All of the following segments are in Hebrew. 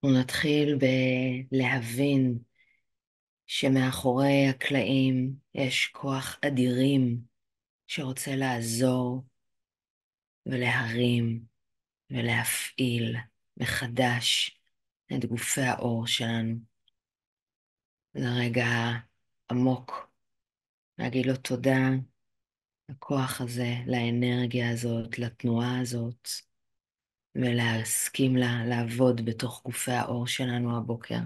ונתחיל בלהבין שמאחורי הקלעים יש כוח אדירים שרוצה לעזור ולהרים ולהפעיל מחדש את גופי האור שלנו. זה רגע עמוק להגיד לו תודה לכוח הזה, לאנרגיה הזאת, לתנועה הזאת, ולהסכים לה לעבוד בתוך גופי האור שלנו הבוקר.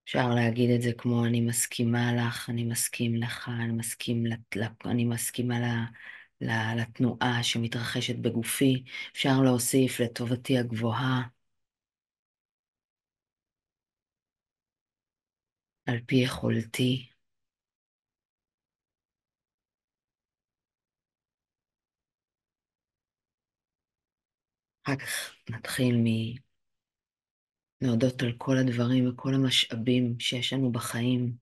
אפשר להגיד את זה כמו אני מסכימה לך, אני מסכים לך, אני מסכימה לתנועה שמתרחשת בגופי. אפשר להוסיף לטובתי הגבוהה, על פי יכולתי. אחר כך נתחיל מלהודות על כל הדברים וכל המשאבים שיש לנו בחיים.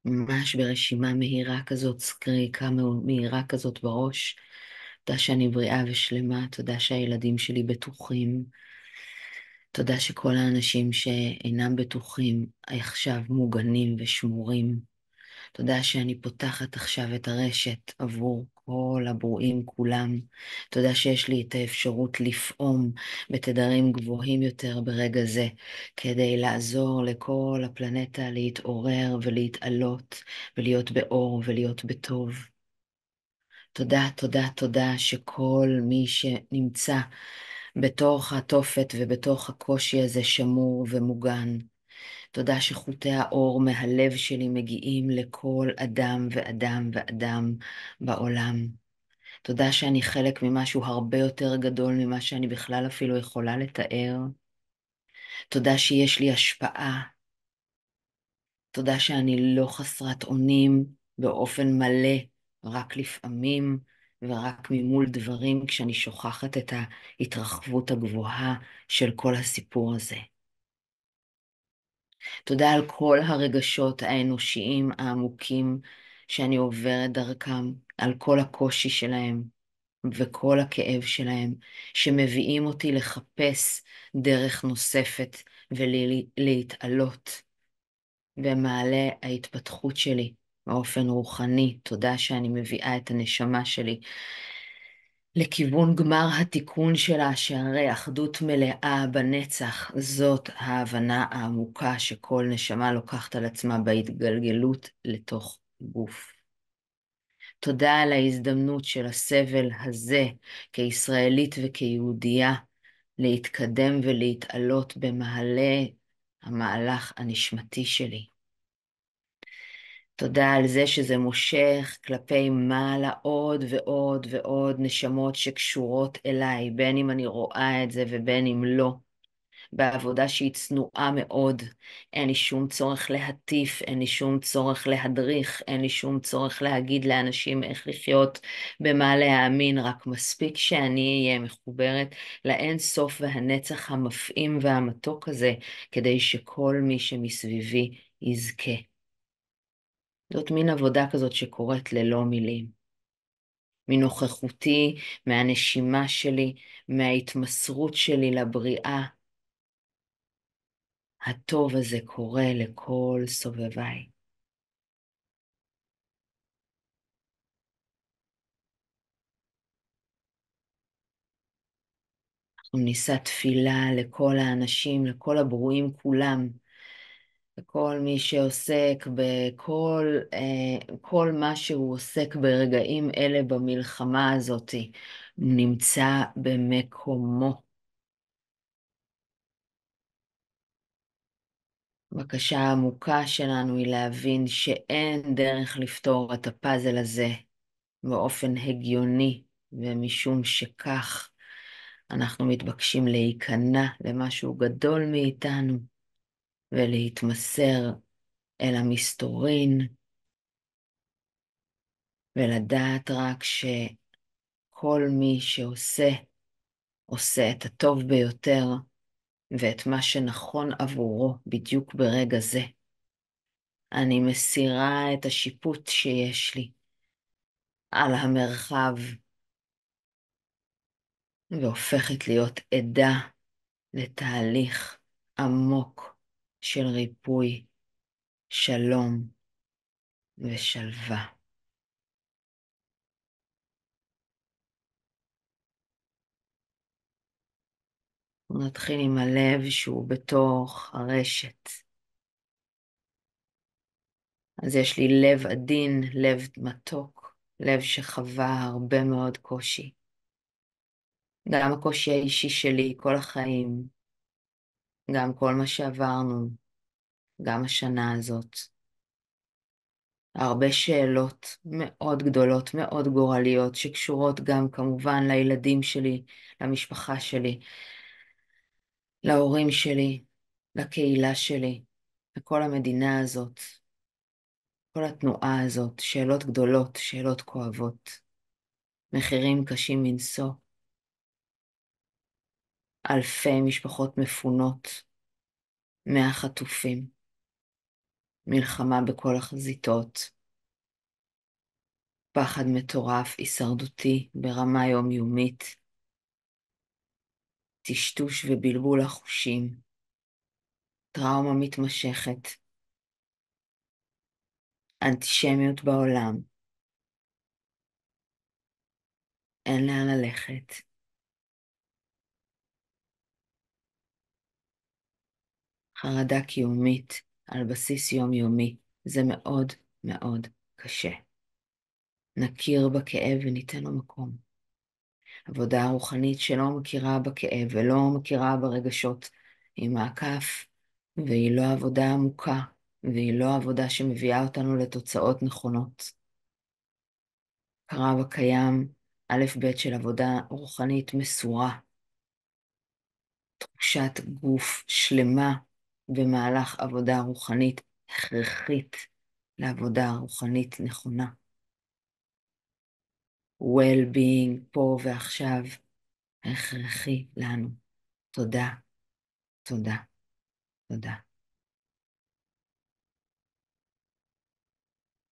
ממש ברשימה מהירה כזאת, סקריקה מהירה כזאת בראש. תודה שאני בריאה ושלמה, תודה שהילדים שלי בטוחים. תודה שכל האנשים שאינם בטוחים עכשיו מוגנים ושמורים. תודה שאני פותחת עכשיו את הרשת עבור כל הברואים כולם. תודה שיש לי את האפשרות לפעום בתדרים גבוהים יותר ברגע זה, כדי לעזור לכל הפלנטה להתעורר ולהתעלות ולהיות באור ולהיות בטוב. תודה, תודה, תודה שכל מי שנמצא בתוך התופת ובתוך הקושי הזה שמור ומוגן. תודה שחוטי האור מהלב שלי מגיעים לכל אדם ואדם ואדם בעולם. תודה שאני חלק ממשהו הרבה יותר גדול ממה שאני בכלל אפילו יכולה לתאר. תודה שיש לי השפעה. תודה שאני לא חסרת אונים באופן מלא, רק לפעמים ורק ממול דברים כשאני שוכחת את ההתרחבות הגבוהה של כל הסיפור הזה. תודה על כל הרגשות האנושיים העמוקים שאני עוברת דרכם, על כל הקושי שלהם וכל הכאב שלהם, שמביאים אותי לחפש דרך נוספת ולהתעלות במעלה ההתפתחות שלי באופן רוחני. תודה שאני מביאה את הנשמה שלי לכיוון גמר התיקון שלה, שהרי אחדות מלאה בנצח, זאת ההבנה העמוקה שכל נשמה לוקחת על עצמה בהתגלגלות לתוך גוף. תודה על ההזדמנות של הסבל הזה כישראלית וכיהודייה להתקדם ולהתעלות במעלה המהלך הנשמתי שלי. תודה על זה שזה מושך כלפי מעלה עוד ועוד ועוד נשמות שקשורות אליי, בין אם אני רואה את זה ובין אם לא, בעבודה שהיא צנועה מאוד. אין לי שום צורך להטיף, אין לי שום צורך להדריך, אין לי שום צורך להגיד לאנשים איך לחיות במעלה האמין, רק מספיק שאני אהיה מחוברת לאין סוף והנצח המפעים והמתוק הזה, כדי שכל מי שמסביבי יזכה. זאת מין עבודה כזאת שקורית ללא מילים. מנוכחותי, מהנשימה שלי, מההתמסרות שלי לבריאה. הטוב הזה קורה לכל סובביי. אנחנו נישא תפילה לכל האנשים, לכל הברואים כולם, לכל מי שעוסק כל מה שהוא עוסק ברגעים אלה במלחמה הזאת, נמצא במקומו. הבקשה העמוקה שלנו היא להבין שאין דרך לפתור את הפאזל הזה באופן הגיוני, ומשום שכך אנחנו מתבקשים להיכנע למשהו גדול מאיתנו ולהתמסר אל המסתורין, ולדעת רק שכל מי שעושה, עושה את הטוב ביותר ואת מה שנכון עבורו בדיוק ברגע זה. אני מסירה את השיפוט שיש לי על המרחב, והופכת להיות עדה לתהליך עמוק של ריפוי, שלום ושלווה. נתחיל עם הלב שהוא בתוך הרשת. אז יש לי לב עדין, לב מתוק, לב שחווה הרבה מאוד קושי. גם הקושי האישי שלי כל החיים, גם כל מה שעברנו, גם השנה הזאת. הרבה שאלות מאוד גדולות, מאוד גורליות, שקשורות גם כמובן לילדים שלי, למשפחה שלי, להורים שלי, לקהילה שלי, לכל המדינה הזאת, כל התנועה הזאת, שאלות גדולות, שאלות כואבות, מחירים קשים מנשוא, אלפי משפחות מפונות, 100 חטופים, מלחמה בכל החזיתות, פחד מטורף, הישרדותי ברמה יומיומית, טשטוש ובלבול החושים, טראומה מתמשכת, אנטישמיות בעולם, אין לאן ללכת, חרדה קיומית על בסיס יומיומי, זה מאוד מאוד קשה. נכיר בכאב וניתן לו מקום. עבודה רוחנית שלא מכירה בכאב ולא מכירה ברגשות, היא מעקף, והיא לא עבודה עמוקה, והיא לא עבודה שמביאה אותנו לתוצאות נכונות. הכרה בקיים, א' ב' של עבודה רוחנית מסורה, תחושת גוף שלמה במהלך עבודה רוחנית הכרחית לעבודה רוחנית נכונה. well-being פה ועכשיו הכרחי לנו. תודה, תודה, תודה.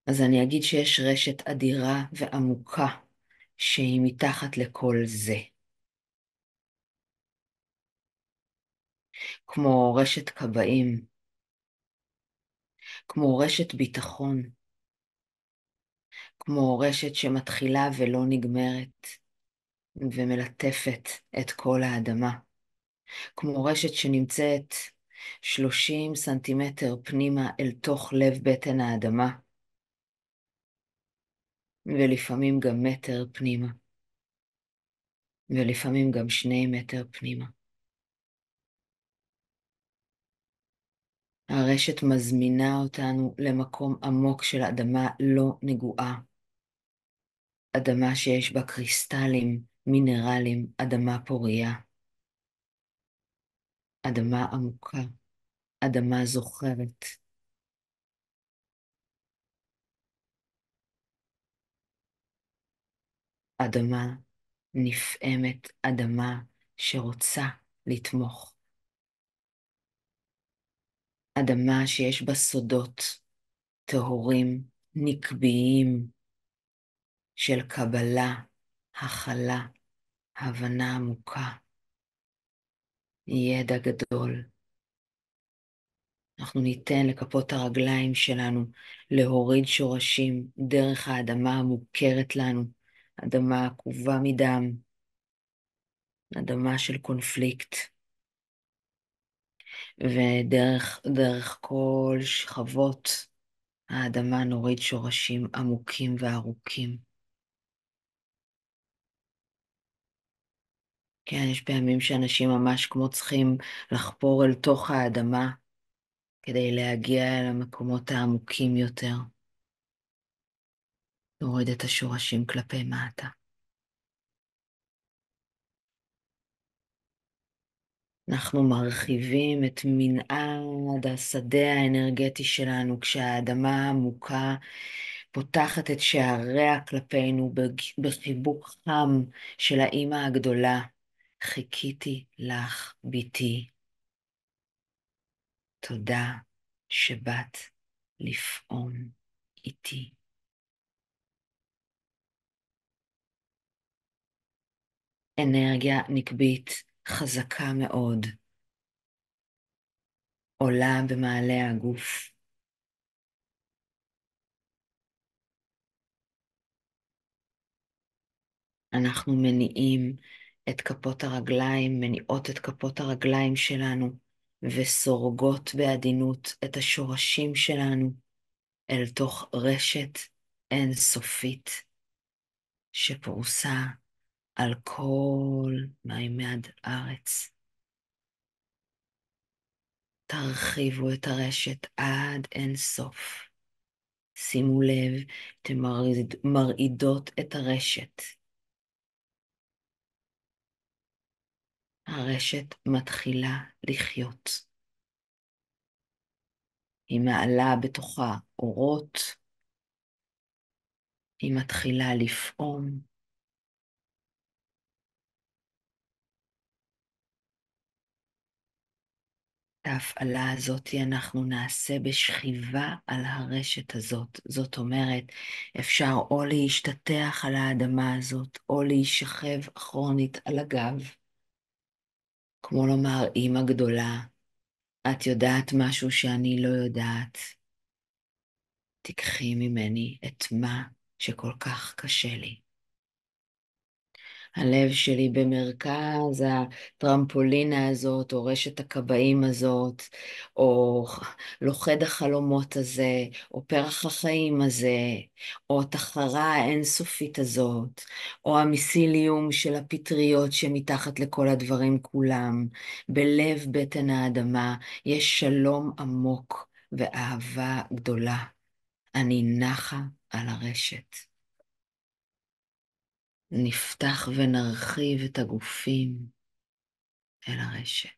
אז אני אגיד שיש רשת אדירה ועמוקה שהיא מתחת לכל זה. כמו רשת קבעים, כמו רשת ביטחון, כמו רשת שמתחילה ולא נגמרת ומלטפת את כל האדמה. כמו רשת שנמצאת 30 סנטימטר פנימה אל תוך לב בטן האדמה, ולפעמים גם מטר פנימה, ולפעמים גם 2 מטר פנימה. הרשת מזמינה אותנו למקום עמוק של אדמה לא נגועה. אדמה שיש בה קריסטלים, מינרלים, אדמה פוריה. אדמה עמוקה, אדמה זוכרת. אדמה נפעמת, אדמה שרוצה לתמוך. אדמה שיש בה סודות טהורים, נקביים, של קבלה, הכלה, הבנה עמוקה, ידע גדול. אנחנו ניתן לכפות הרגליים שלנו להוריד שורשים דרך האדמה המוכרת לנו, אדמה עקובה מדם, אדמה של קונפליקט, ודרך כל שכבות האדמה נוריד שורשים עמוקים וארוכים. כן, יש פעמים שאנשים ממש כמו צריכים לחפור אל תוך האדמה כדי להגיע אל המקומות העמוקים יותר. להוריד את השורשים כלפי מטה. אנחנו מרחיבים את מנעד השדה האנרגטי שלנו כשהאדמה העמוקה פותחת את שעריה כלפינו בחיבוק חם של האמא הגדולה. חיכיתי לך, ביתי. תודה שבאת לפעום איתי. אנרגיה נקבית חזקה מאוד עולה במעלה הגוף. אנחנו מניעים את כפות הרגליים, מניעות את כפות הרגליים שלנו, וסורגות בעדינות את השורשים שלנו אל תוך רשת אינסופית שפרוסה על כל מימד הארץ. תרחיבו את הרשת עד אינסוף. שימו לב, אתן מרעידות את הרשת. הרשת מתחילה לחיות. היא מעלה בתוכה אורות, היא מתחילה לפעום. את ההפעלה הזאת אנחנו נעשה בשכיבה על הרשת הזאת. זאת אומרת, אפשר או להשתטח על האדמה הזאת, או להישכב אחרונית על הגב. כמו לומר, אמא גדולה, את יודעת משהו שאני לא יודעת. תיקחי ממני את מה שכל כך קשה לי. הלב שלי במרכז הטרמפולינה הזאת, או רשת הקבעים הזאת, או לוכד החלומות הזה, או פרח החיים הזה, או התחרה האינסופית הזאת, או המיסיליום של הפטריות שמתחת לכל הדברים כולם. בלב בטן האדמה יש שלום עמוק ואהבה גדולה. אני נחה על הרשת. נפתח ונרחיב את הגופים אל הרשת.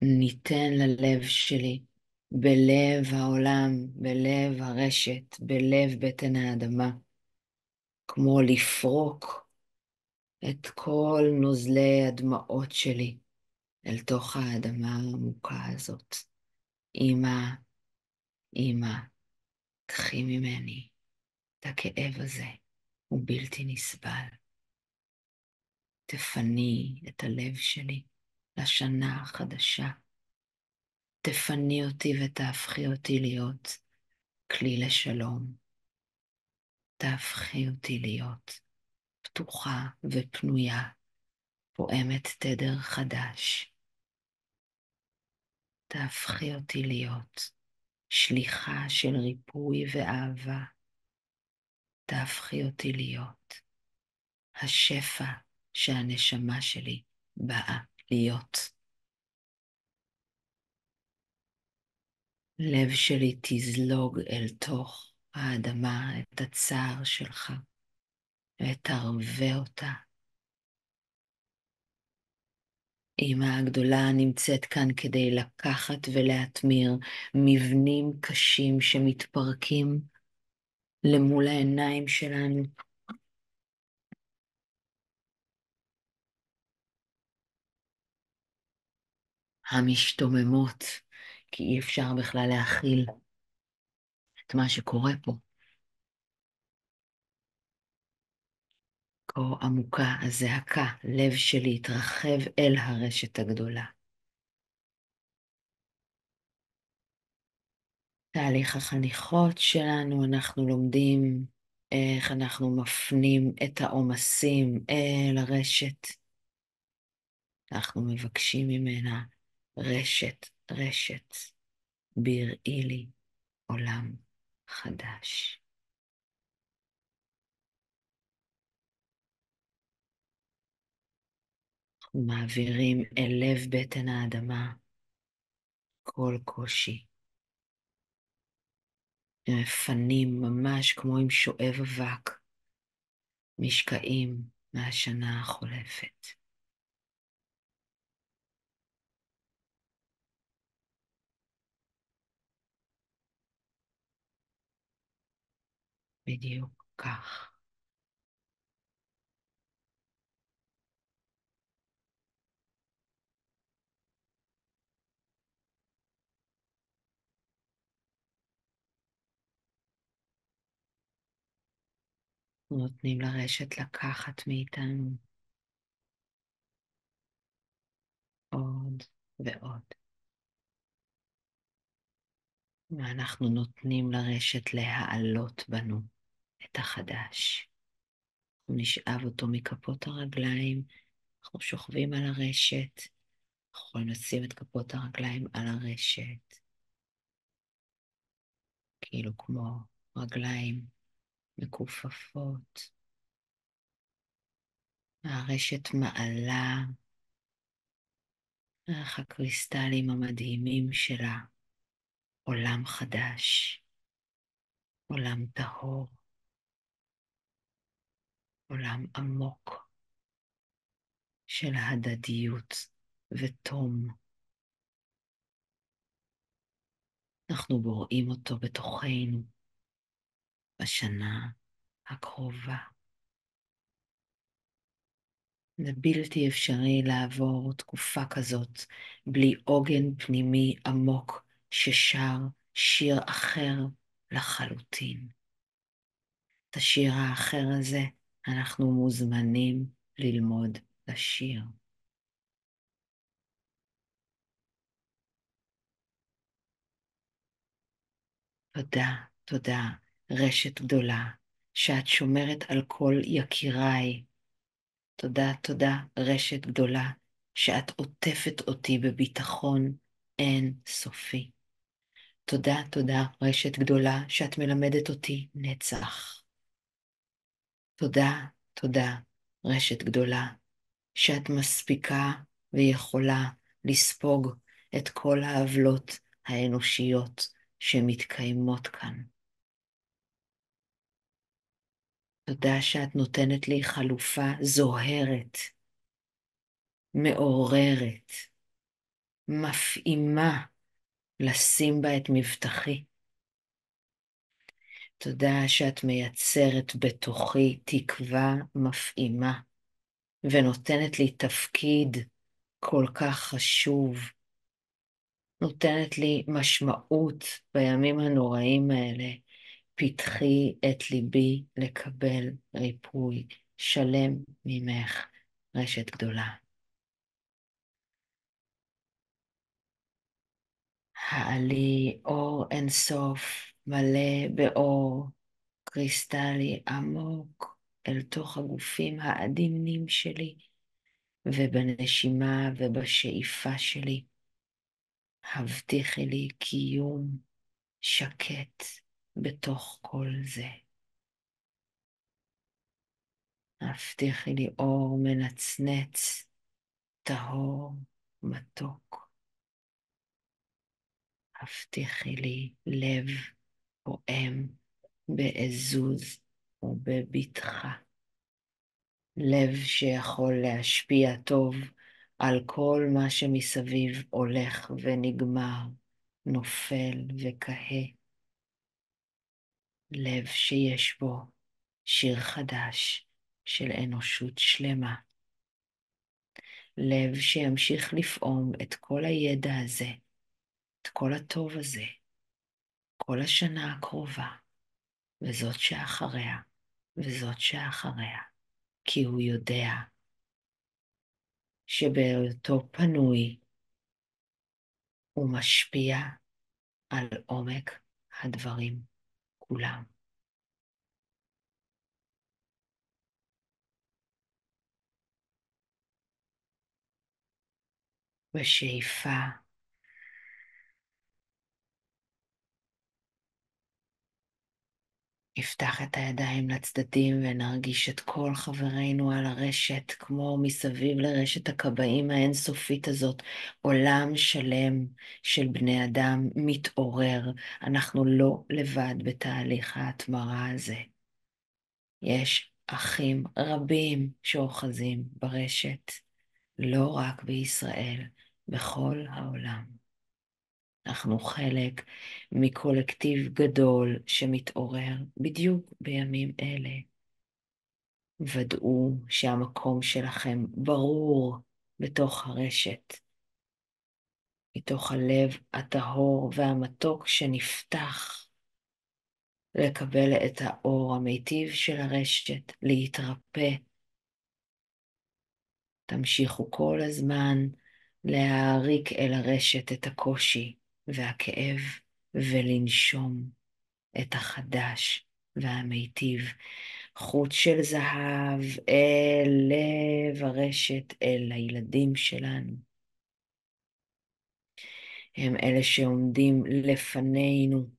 ניתן ללב שלי, בלב העולם, בלב הרשת, בלב בטן האדמה, כמו לפרוק את כל נוזלי הדמעות שלי אל תוך האדמה העמוקה הזאת. אמא, אמא, קחי ממני את הכאב הזה, הוא בלתי נסבל. תפני את הלב שלי לשנה החדשה. תפני אותי ותהפכי אותי להיות כלי לשלום. תהפכי אותי להיות פתוחה ופנויה, פועמת תדר חדש. תהפכי אותי להיות שליחה של ריפוי ואהבה. תהפכי אותי להיות השפע שהנשמה שלי באה להיות. לב שלי תזלוג אל תוך האדמה את הצער שלך ותרווה אותה. אמא הגדולה נמצאת כאן כדי לקחת ולהתמיר מבנים קשים שמתפרקים למול העיניים שלנו. המשתוממות, כי אי אפשר בכלל להכיל את מה שקורה פה. כה עמוקה הזעקה, לב שלי התרחב אל הרשת הגדולה. תהליך החניכות שלנו, אנחנו לומדים איך אנחנו מפנים את העומסים אל הרשת. אנחנו מבקשים ממנה רשת, רשת, בראי לי עולם חדש. אנחנו מעבירים אל לב בטן האדמה כל קושי. ומפנים ממש כמו עם שואב אבק, משקעים מהשנה החולפת. בדיוק כך. אנחנו נותנים לרשת לקחת מאיתנו עוד ועוד. ואנחנו נותנים לרשת להעלות בנו את החדש. אנחנו נשאב אותו מכפות הרגליים, אנחנו שוכבים על הרשת, אנחנו יכולים לשים את כפות הרגליים על הרשת, כאילו כמו רגליים מכופפות. והרשת מעלה דרך הקריסטלים המדהימים שלה עולם חדש, עולם טהור, עולם עמוק של הדדיות ותום. אנחנו בוראים אותו בתוכנו בשנה הקרובה. זה בלתי אפשרי לעבור תקופה כזאת בלי עוגן פנימי עמוק ששר שיר אחר לחלוטין. את השיר האחר הזה אנחנו מוזמנים ללמוד לשיר. תודה, תודה, רשת גדולה, שאת שומרת על כל יקיריי. תודה, תודה, רשת גדולה, שאת עוטפת אותי בביטחון אין סופי. תודה, תודה, רשת גדולה, שאת מלמדת אותי נצח. תודה, תודה, רשת גדולה, שאת מספיקה ויכולה לספוג את כל העוולות האנושיות שמתקיימות כאן. תודה שאת נותנת לי חלופה זוהרת, מעוררת, מפעימה, לשים בה את מבטחי. תודה שאת מייצרת בתוכי תקווה מפעימה, ונותנת לי תפקיד כל כך חשוב, נותנת לי משמעות בימים הנוראים האלה. פתחי את ליבי לקבל ריפוי שלם ממך, רשת גדולה. העלי אור אינסוף מלא באור קריסטלי עמוק אל תוך הגופים העדינים שלי, ובנשימה ובשאיפה שלי. הבטיחי לי קיום שקט בתוך כל זה. הבטיחי לי אור מנצנץ, טהור, מתוק. הבטיחי לי לב פועם בעזוז ובבטחה. לב שיכול להשפיע טוב על כל מה שמסביב הולך ונגמר, נופל וכהה. לב שיש בו שיר חדש של אנושות שלמה. לב שימשיך לפעום את כל הידע הזה, את כל הטוב הזה, כל השנה הקרובה, וזאת שאחריה, וזאת שאחריה, כי הוא יודע שבהיותו פנוי הוא משפיע על עומק הדברים כולם. בשאיפה נפתח את הידיים לצדדים ונרגיש את כל חברינו על הרשת, כמו מסביב לרשת הכבאים האינסופית הזאת, עולם שלם של בני אדם מתעורר. אנחנו לא לבד בתהליך ההתמרה הזה. יש אחים רבים שאוחזים ברשת, לא רק בישראל, בכל העולם. אנחנו חלק מקולקטיב גדול שמתעורר בדיוק בימים אלה. ודאו שהמקום שלכם ברור בתוך הרשת, מתוך הלב הטהור והמתוק שנפתח לקבל את האור המיטיב של הרשת, להתרפא. תמשיכו כל הזמן להעריק אל הרשת את הקושי והכאב ולנשום את החדש והמיטיב. חוט של זהב אל לב הרשת, אל הילדים שלנו. הם אלה שעומדים לפנינו,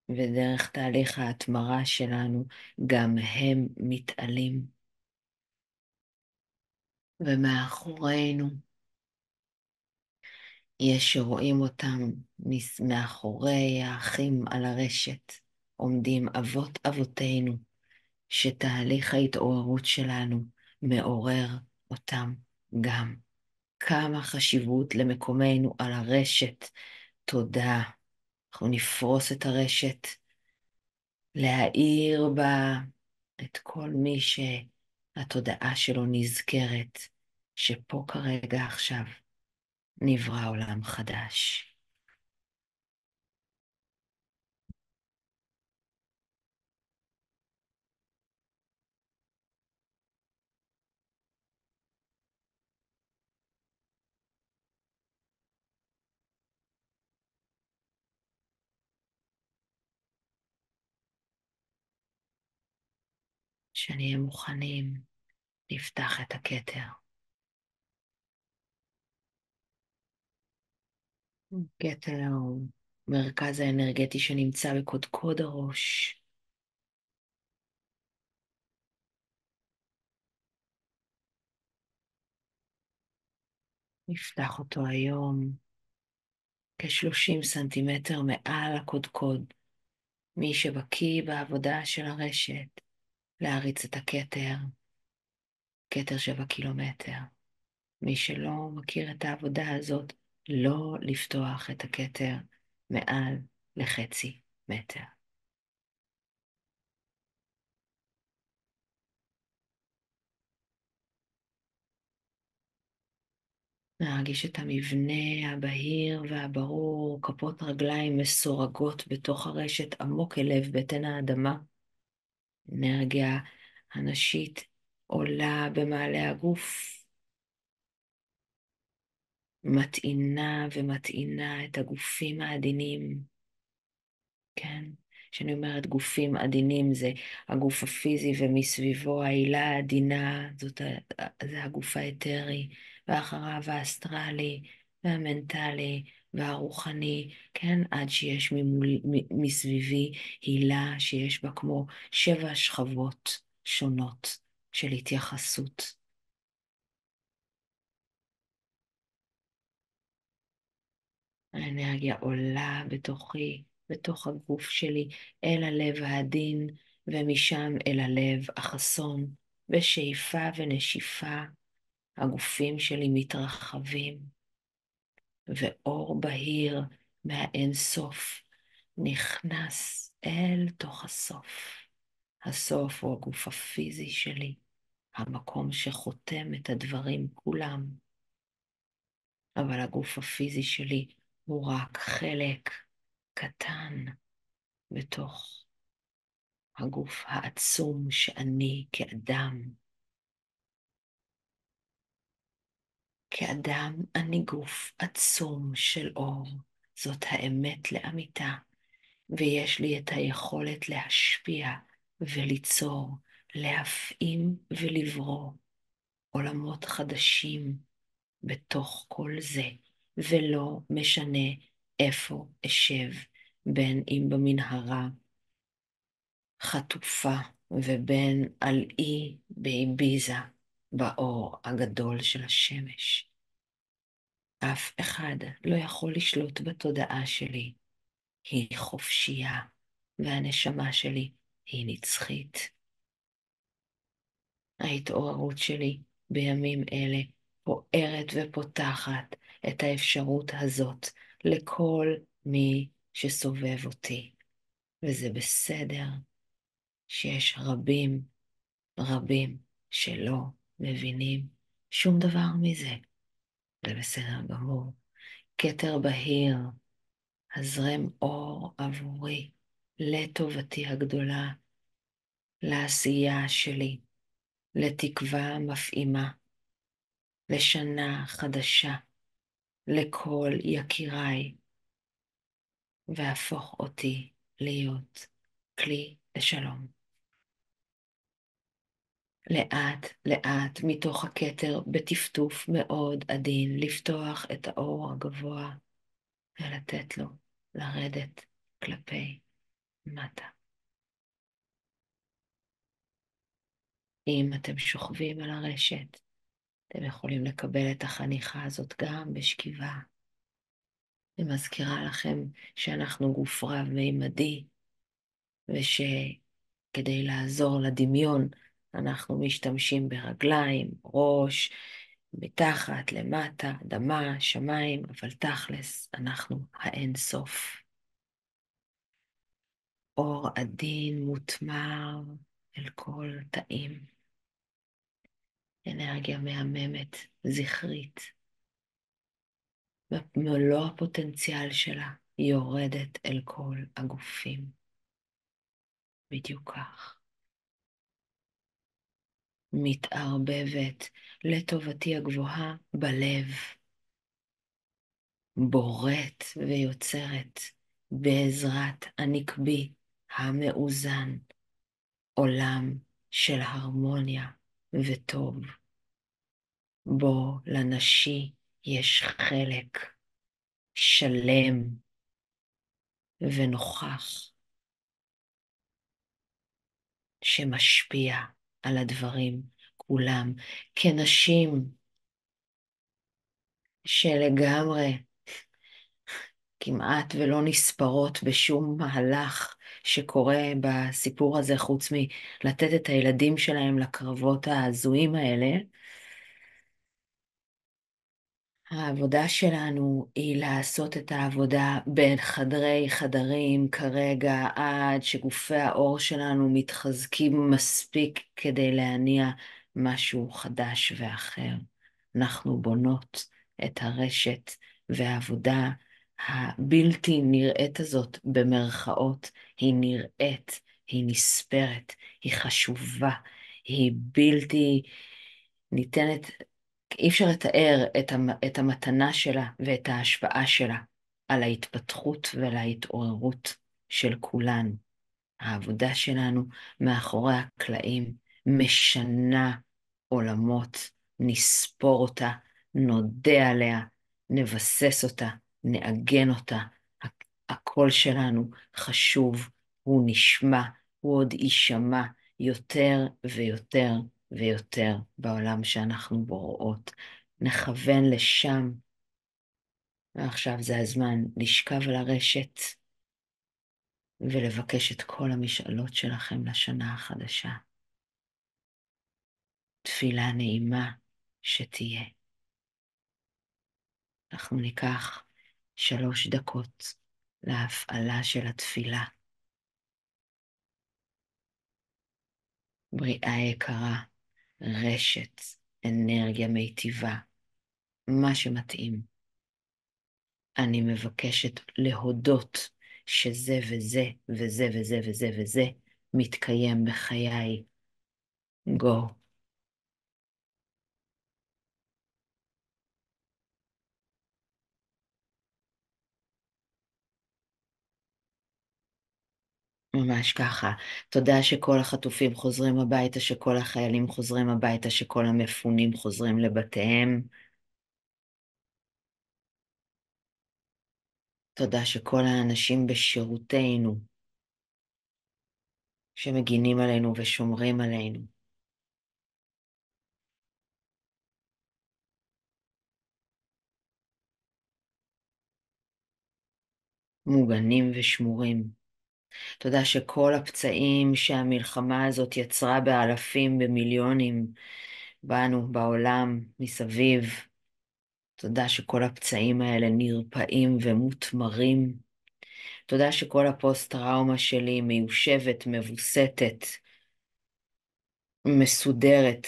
ודרך תהליך ההתמרה שלנו גם הם מתעלים. ומאחורינו יש שרואים אותם מאחורי האחים על הרשת, עומדים אבות אבותינו, שתהליך ההתעוררות שלנו מעורר אותם גם. כמה חשיבות למקומנו על הרשת. תודה. אנחנו נפרוס את הרשת, להאיר בה את כל מי שהתודעה שלו נזכרת, שפה כרגע עכשיו נברא עולם חדש. שנהיה מוכנים לפתח את הכתר. כתר הוא מרכז האנרגטי שנמצא בקודקוד הראש. נפתח אותו היום כ-30 סנטימטר מעל הקודקוד. מי שבקיא בעבודה של הרשת, להריץ את הכתר, כתר 7 קילומטר. מי שלא מכיר את העבודה הזאת, לא לפתוח את הכתר מעל לחצי מטר. להרגיש את המבנה הבהיר והברור, כפות רגליים מסורגות בתוך הרשת עמוק אל לב בטן האדמה. אנרגיה הנשית עולה במעלה הגוף, מטעינה ומטעינה את הגופים העדינים. כן, כשאני אומרת גופים עדינים זה הגוף הפיזי ומסביבו העילה העדינה, זה הגוף האתרי, ואחריו האסטרלי והמנטלי והרוחני, כן, עד שיש מסביבי הילה שיש בה כמו 7 שכבות שונות של התייחסות. האנרגיה עולה בתוכי, בתוך הגוף שלי, אל הלב העדין, ומשם אל הלב החסון. בשאיפה ונשיפה, הגופים שלי מתרחבים, ואור בהיר מהאין סוף נכנס אל תוך הסוף. הסוף הוא הגוף הפיזי שלי, המקום שחותם את הדברים כולם. אבל הגוף הפיזי שלי הוא רק חלק קטן בתוך הגוף העצום שאני כאדם. כאדם אני גוף עצום של אור, זאת האמת לאמיתה, ויש לי את היכולת להשפיע וליצור, להפעים ולברוא עולמות חדשים בתוך כל זה, ולא משנה איפה אשב, בין אם במנהרה חטופה ובין על אי באביזה באור הגדול של השמש. אף אחד לא יכול לשלוט בתודעה שלי. היא חופשייה, והנשמה שלי היא נצחית. ההתעוררות שלי בימים אלה פוערת ופותחת את האפשרות הזאת לכל מי שסובב אותי. וזה בסדר שיש רבים, רבים שלא מבינים שום דבר מזה. זה בסדר גמור. כתר בהיר, הזרם אור עבורי, לטובתי הגדולה, לעשייה שלי, לתקווה מפעימה, לשנה חדשה, לכל יקיריי, והפוך אותי להיות כלי לשלום. לאט לאט מתוך הכתר בטפטוף מאוד עדין לפתוח את האור הגבוה ולתת לו לרדת כלפי מטה. אם אתם שוכבים על הרשת, אתם יכולים לקבל את החניכה הזאת גם בשכיבה. אני מזכירה לכם שאנחנו גוף רב-מימדי, ושכדי לעזור לדמיון, אנחנו משתמשים ברגליים, ראש, מתחת, למטה, אדמה, שמיים, אבל תכלס, אנחנו האין סוף. אור עדין מותמר אל כל תאים. אנרגיה מהממת, זכרית, במלוא הפוטנציאל שלה, יורדת אל כל הגופים. בדיוק כך. מתערבבת לטובתי הגבוהה בלב. בוראת ויוצרת בעזרת הנקבי המאוזן עולם של הרמוניה וטוב. בו לנשי יש חלק שלם ונוכח שמשפיע על הדברים כולם, כנשים שלגמרי כמעט ולא נספרות בשום מהלך שקורה בסיפור הזה, חוץ מלתת את הילדים שלהם לקרבות ההזויים האלה. העבודה שלנו היא לעשות את העבודה בין חדרי חדרים כרגע, עד שגופי האור שלנו מתחזקים מספיק כדי להניע משהו חדש ואחר. אנחנו בונות את הרשת, והעבודה הבלתי נראית הזאת במרכאות, היא נראית, היא נספרת, היא חשובה, היא בלתי ניתנת, אי אפשר לתאר את המתנה שלה ואת ההשפעה שלה על ההתפתחות ועל ההתעוררות של כולנו. העבודה שלנו מאחורי הקלעים משנה עולמות, נספור אותה, נודה עליה, נבסס אותה, נעגן אותה. הקול שלנו חשוב, הוא נשמע, הוא עוד יישמע יותר ויותר ויותר בעולם שאנחנו בו רואות. נכוון לשם, ועכשיו זה הזמן לשכב על הרשת ולבקש את כל המשאלות שלכם לשנה החדשה. תפילה נעימה שתהיה. אנחנו ניקח 3 דקות להפעלה של התפילה. בריאה יקרה, רשת, אנרגיה מיטיבה, מה שמתאים. אני מבקשת להודות שזה וזה וזה וזה וזה וזה מתקיים בחיי. גו. ממש ככה. תודה שכל החטופים חוזרים הביתה, שכל החיילים חוזרים הביתה, שכל המפונים חוזרים לבתיהם. תודה שכל האנשים בשירותנו, שמגינים עלינו ושומרים עלינו, מוגנים ושמורים. תודה שכל הפצעים שהמלחמה הזאת יצרה באלפים, במיליונים, בנו, בעולם, מסביב, תודה שכל הפצעים האלה נרפאים ומותמרים. תודה שכל הפוסט-טראומה שלי מיושבת, מבוסתת, מסודרת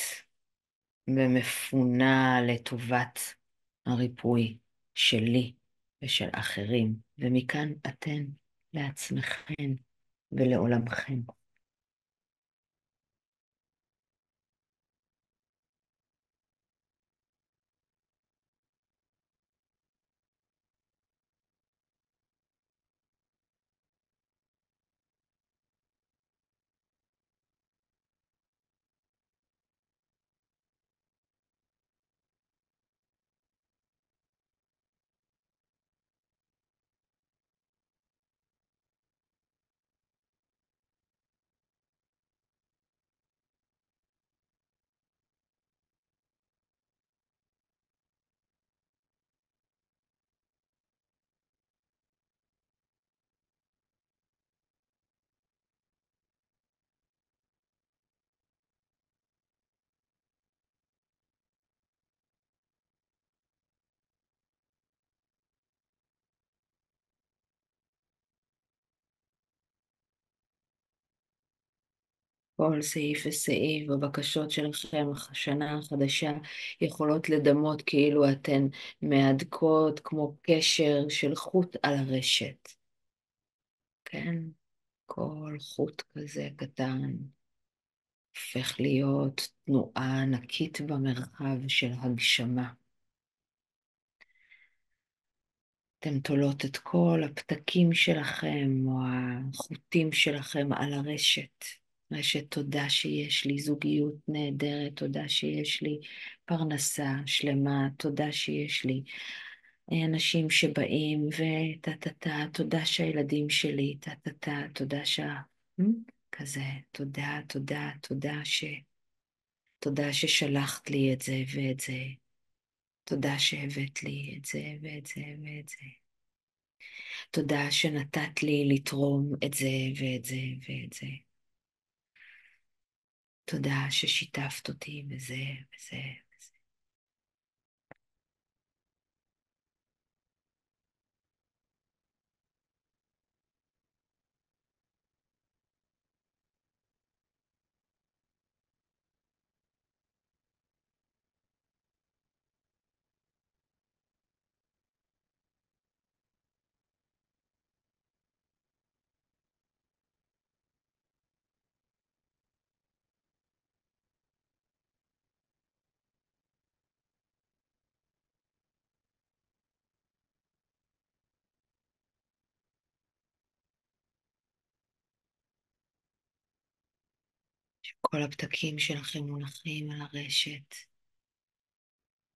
ומפונה לטובת הריפוי שלי ושל אחרים. ומכאן אתן לעצמכן ולעולמכם. כל סעיף וסעיף בבקשות שלכם, השנה החדשה, יכולות לדמות כאילו אתן מהדקות כמו קשר של חוט על הרשת. כן? כל חוט כזה קטן הופך להיות תנועה ענקית במרחב של הגשמה. אתם תולות את כל הפתקים שלכם או החוטים שלכם על הרשת. רשת, תודה שיש לי זוגיות נהדרת, תודה שיש לי פרנסה שלמה, תודה שיש לי אנשים שבאים וטה-טה-טה, תודה שהילדים שלי, טה-טה-טה, תודה כזה, תודה, תודה, תודה ששלחת לי את זה ואת זה, תודה שהבאת לי את זה ואת זה ואת זה. תודה שנתת לי לתרום את זה ואת זה ואת זה. תודה ששיתפת אותי בזה וזה וזה. כל הפתקים שלכם מונחים על הרשת.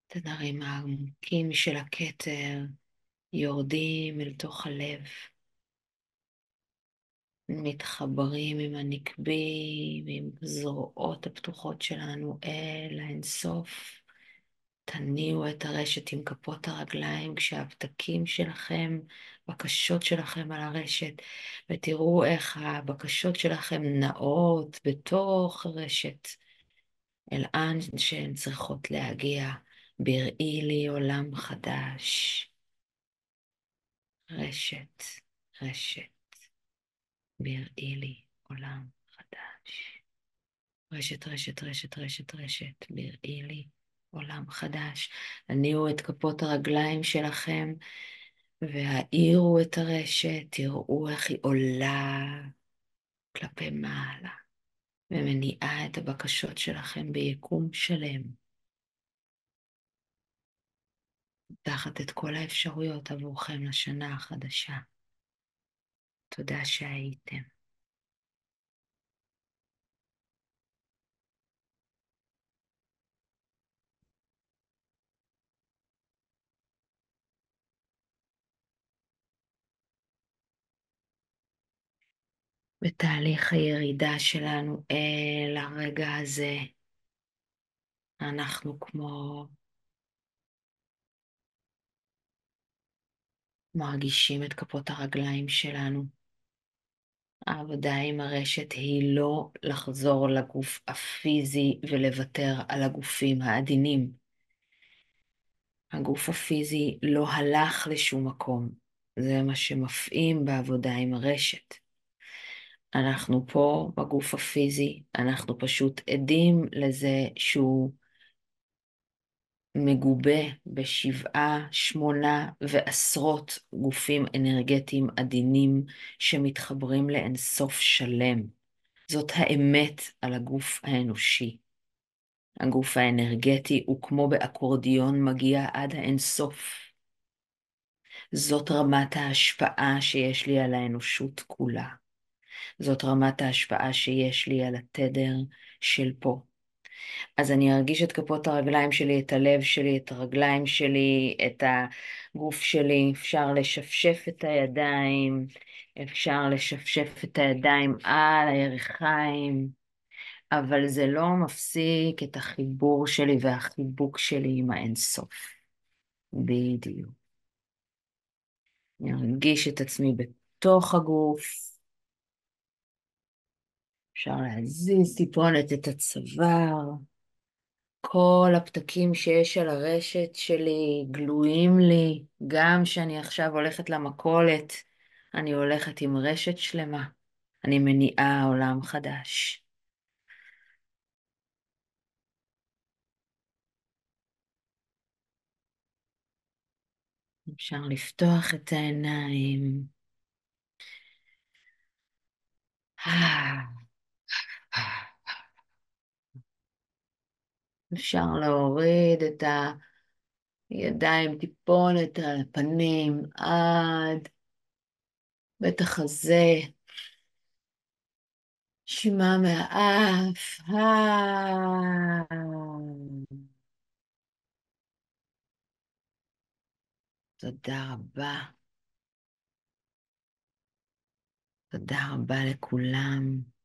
תדרים העמוקים של הכתר יורדים אל תוך הלב. מתחברים עם הנקבים, עם הזרועות הפתוחות שלנו אל האינסוף. תניעו את הרשת עם כפות הרגליים כשהפתקים שלכם, בקשות שלכם על הרשת, ותראו איך הבקשות שלכם נעות בתוך הרשת, אל לאן שהן צריכות להגיע. בראי לי עולם חדש. רשת, רשת, בראי לי עולם חדש. רשת, רשת, רשת, רשת, רשת, בראי לי עולם חדש. הניעו את כפות הרגליים שלכם והאירו את הרשת, תראו איך היא עולה כלפי מעלה ומניעה את הבקשות שלכם ביקום שלם. פותחת את כל האפשרויות עבורכם לשנה החדשה. תודה שהייתם. בתהליך הירידה שלנו אל הרגע הזה, אנחנו כמו מרגישים את כפות הרגליים שלנו. העבודה עם הרשת היא לא לחזור לגוף הפיזי ולוותר על הגופים העדינים. הגוף הפיזי לא הלך לשום מקום. זה מה שמפעים בעבודה עם הרשת. אנחנו פה בגוף הפיזי, אנחנו פשוט עדים לזה שהוא מגובה בשבעה, שמונה ועשרות גופים אנרגטיים עדינים שמתחברים לאינסוף שלם. זאת האמת על הגוף האנושי. הגוף האנרגטי הוא כמו באקורדיון מגיע עד האינסוף. זאת רמת ההשפעה שיש לי על האנושות כולה. זאת רמת ההשפעה שיש לי על התדר של פה. אז אני ארגיש את כפות הרגליים שלי, את הלב שלי, את הרגליים שלי, את הגוף שלי. אפשר לשפשף את הידיים, אפשר לשפשף את הידיים על הירכיים, אבל זה לא מפסיק את החיבור שלי והחיבוק שלי עם האינסוף. בדיוק. אני ארגיש את עצמי בתוך הגוף. אפשר להזיז טיפונת את הצוואר. כל הפתקים שיש על הרשת שלי גלויים לי. גם שאני עכשיו הולכת למכולת, אני הולכת עם רשת שלמה. אני מניעה עולם חדש. אפשר לפתוח את העיניים. אפשר להוריד את הידיים טיפונת על הפנים עד בית החזה. נשימה מהאף. תודה רבה. תודה רבה לכולם.